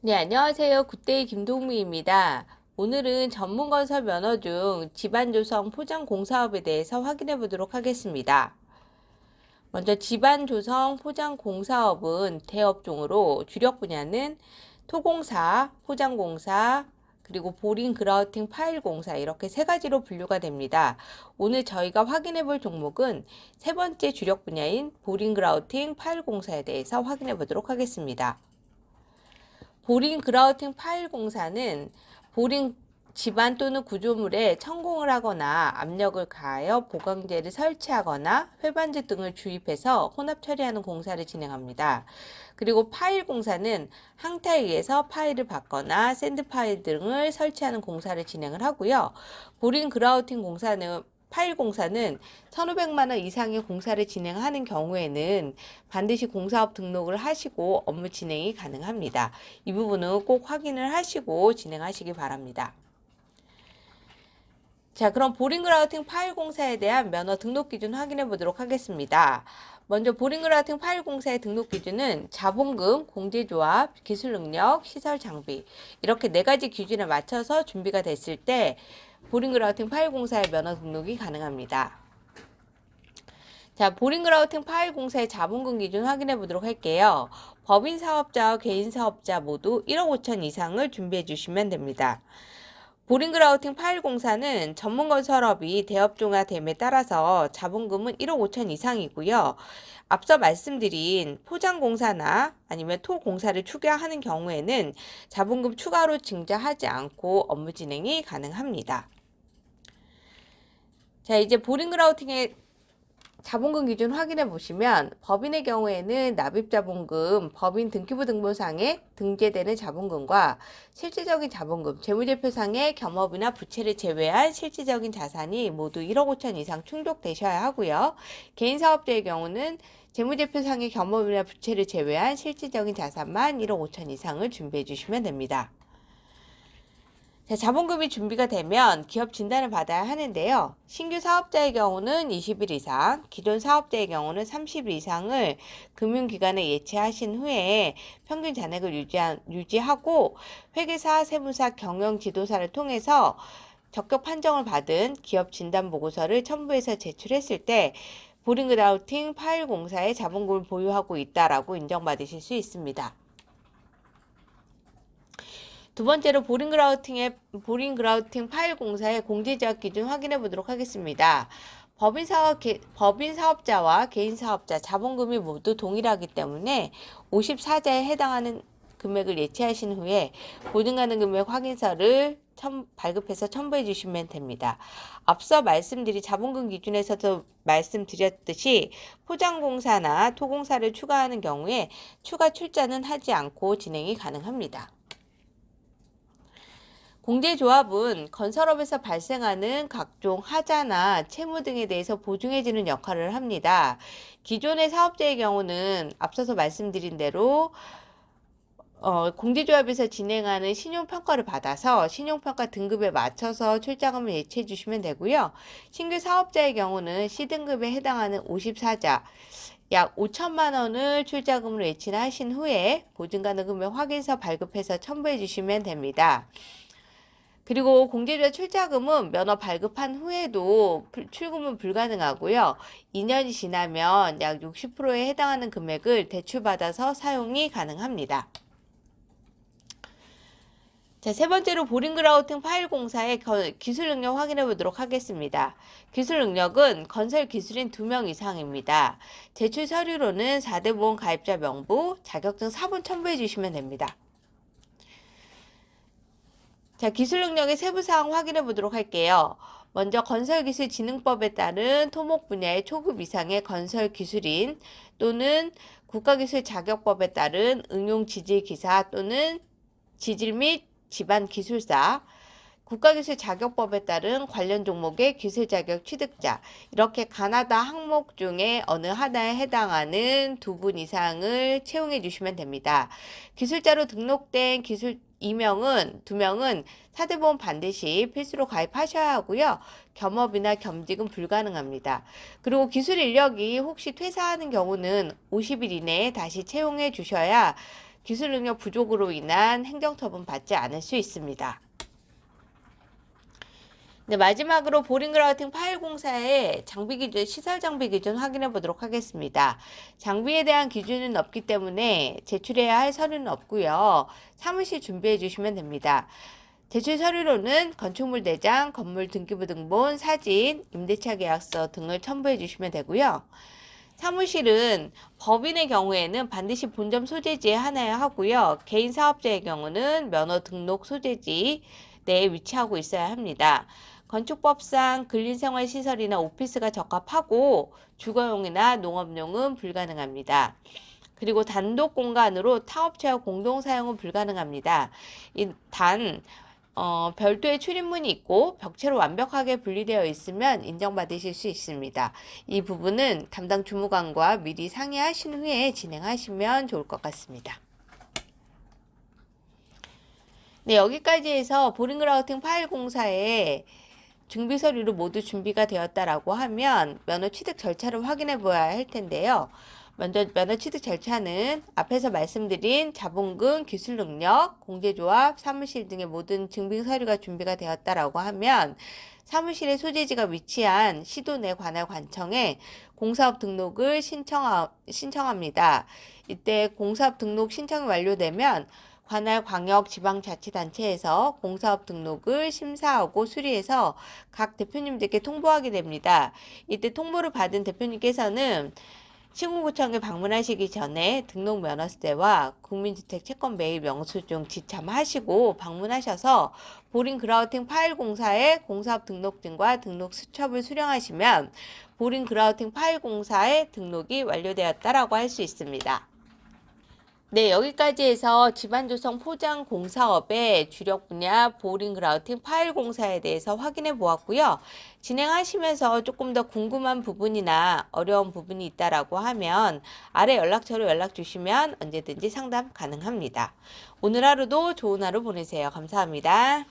네, 안녕하세요. 굿데이 김동미입니다. 오늘은 전문건설 면허 중 집안조성 포장공사업에 대해서 확인해 보도록 하겠습니다. 먼저 집안조성 포장공사업은 대업종으로 주력 분야는 토공사, 포장공사, 그리고 보링 그라우팅 파일 공사 이렇게 세 가지로 분류가 됩니다. 오늘 저희가 확인해 볼 종목은 세 번째 주력 분야인 보링 그라우팅 파일 공사에 대해서 확인해 보도록 하겠습니다. 보링 그라우팅 파일 공사는 보링 집안 또는 구조물에 천공을 하거나 압력을 가하여 보강제를 설치하거나 회반제 등을 주입해서 혼합 처리하는 공사를 진행합니다. 그리고 파일 공사는 항타에 의해서 파일을 받거나 샌드 파일 등을 설치하는 공사를 진행을 하고요. 보링 그라우팅 공사는 파일 공사는 1,500만 원 이상의 공사를 진행하는 경우에는 반드시 공사업 등록을 하시고 업무 진행이 가능합니다. 이 부분은 꼭 확인을 하시고 진행하시기 바랍니다. 자, 그럼 보링 그라우팅 파일 공사에 대한 면허 등록 기준 확인해 보도록 하겠습니다. 먼저 보링 그라우팅 파일 공사의 등록 기준은 자본금, 공제조합, 기술 능력, 시설 장비 이렇게 네 가지 기준에 맞춰서 준비가 됐을 때 보링 그라우팅 파일 공사의 면허 등록이 가능합니다. 자, 보링 그라우팅 파일 공사의 자본금 기준 확인해 보도록 할게요. 법인 사업자와 개인 사업자 모두 1억 5천 이상을 준비해 주시면 됩니다. 보링 그라우팅 파일 공사는 전문건설업이 대업종화됨에 따라서 자본금은 1억 5천 이상이고요. 앞서 말씀드린 포장공사나 아니면 토공사를 추가하는 경우에는 자본금 추가로 증자하지 않고 업무 진행이 가능합니다. 자, 이제 보링 그라우팅의 자본금 기준 확인해 보시면 법인의 경우에는 납입자본금, 법인 등기부 등본상에 등재되는 자본금과 실질적인 자본금, 재무제표상의 겸업이나 부채를 제외한 실질적인 자산이 모두 1억 5천 이상 충족되셔야 하고요. 개인 사업자의 경우는 재무제표상의 겸업이나 부채를 제외한 실질적인 자산만 1억 5천 이상을 준비해 주시면 됩니다. 자, 자본금이 준비가 되면 기업 진단을 받아야 하는데요. 신규 사업자의 경우는 20일 이상, 기존 사업자의 경우는 30일 이상을 금융기관에 예치하신 후에 평균 잔액을 유지하고 회계사, 세무사, 경영지도사를 통해서 적격 판정을 받은 기업 진단 보고서를 첨부해서 제출했을 때 보링 그라우팅 파일 공사의 자본금을 보유하고 있다라고 인정받으실 수 있습니다. 두 번째로 보링 그라우팅 파일 공사의 공제지역 기준 확인해 보도록 하겠습니다. 법인 사업자와 개인 사업자 자본금이 모두 동일하기 때문에 54자에 해당하는 금액을 예치하신 후에 보증가능 금액 확인서를 발급해서 첨부해 주시면 됩니다. 앞서 말씀드린 자본금 기준에서도 말씀드렸듯이 포장공사나 토공사를 추가하는 경우에 추가 출자는 하지 않고 진행이 가능합니다. 공제조합은 건설업에서 발생하는 각종 하자나 채무 등에 대해서 보증해주는 역할을 합니다. 기존의 사업자의 경우는 앞서서 말씀드린 대로 공제조합에서 진행하는 신용평가를 받아서 신용평가 등급에 맞춰서 출자금을 예치해 주시면 되고요. 신규 사업자의 경우는 C등급에 해당하는 54자 약 5천만 원을 출자금으로 예치하신 후에 보증가능 금액 확인서 발급해서 첨부해 주시면 됩니다. 그리고 공제조합 출자금은 면허 발급한 후에도 출금은 불가능하고요. 2년이 지나면 약 60%에 해당하는 금액을 대출받아서 사용이 가능합니다. 자, 세 번째로 보링 그라우팅 파일 공사의 기술 능력 확인해 보도록 하겠습니다. 기술 능력은 건설 기술인 2명 이상입니다. 제출 서류로는 4대 보험 가입자 명부, 자격증 사본 첨부해 주시면 됩니다. 자, 기술 능력의 세부 사항 확인해 보도록 할게요. 먼저 건설기술진흥법에 따른 토목 분야의 초급 이상의 건설 기술인 또는 국가기술 자격법에 따른 응용 지질 기사 또는 지질 및 집안 기술사, 국가기술 자격법에 따른 관련 종목의 기술 자격 취득자, 이렇게 가나다 항목 중에 어느 하나에 해당하는 2분 이상을 채용해 주시면 됩니다. 기술자로 등록된 기술 2명은 4대 보험 반드시 필수로 가입하셔야 하고요. 겸업이나 겸직은 불가능합니다. 그리고 기술 인력이 혹시 퇴사하는 경우는 50일 이내에 다시 채용해 주셔야 기술 능력 부족으로 인한 행정처분 받지 않을 수 있습니다. 네, 마지막으로 보링그라우팅 파일 공사의 장비 기준, 시설 장비 기준 확인해 보도록 하겠습니다. 장비에 대한 기준은 없기 때문에 제출해야 할 서류는 없고요. 사무실 준비해 주시면 됩니다. 제출 서류로는 건축물 대장, 건물 등기부 등본, 사진, 임대차 계약서 등을 첨부해 주시면 되고요. 사무실은 법인의 경우에는 반드시 본점 소재지에 하나야 하고요. 개인 사업자의 경우는 면허 등록 소재지 내에 위치하고 있어야 합니다. 건축법상 근린생활시설이나 오피스가 적합하고 주거용이나 농업용은 불가능합니다. 그리고 단독 공간으로 타업체와 공동 사용은 불가능합니다. 단 별도의 출입문이 있고 벽체로 완벽하게 분리되어 있으면 인정받으실 수 있습니다. 이 부분은 담당 주무관과 미리 상의하신 후에 진행하시면 좋을 것 같습니다. 네, 여기까지 해서 보링그라우팅 파일 공사에 준비 서류로 모두 준비가 되었다라고 하면 면허 취득 절차를 확인해 보아야 할 텐데요. 먼저 면허 취득 절차는 앞에서 말씀드린 자본금, 기술 능력, 공제조합, 사무실 등의 모든 증빙 서류가 준비가 되었다라고 하면 사무실의 소재지가 위치한 시도 내 관할 관청에 공사업 등록을 신청합니다. 이때 공사업 등록 신청이 완료되면 관할 광역 지방자치단체에서 공사업 등록을 심사하고 수리해서 각 대표님들께 통보하게 됩니다. 이때 통보를 받은 대표님께서는 시군구청에 방문하시기 전에 등록 면허세와 국민주택 채권 매입 영수증 지참하시고 방문하셔서 보링그라우팅 파일 공사의 공사업 등록증과 등록 수첩을 수령하시면 보링그라우팅 파일 공사의 등록이 완료되었다라고 할 수 있습니다. 네, 여기까지 해서 집안조성 포장 공사업의 주력 분야 보링그라우팅 파일 공사에 대해서 확인해 보았고요. 진행하시면서 조금 더 궁금한 부분이나 어려운 부분이 있다라고 하면 아래 연락처로 연락 주시면 언제든지 상담 가능합니다. 오늘 하루도 좋은 하루 보내세요. 감사합니다.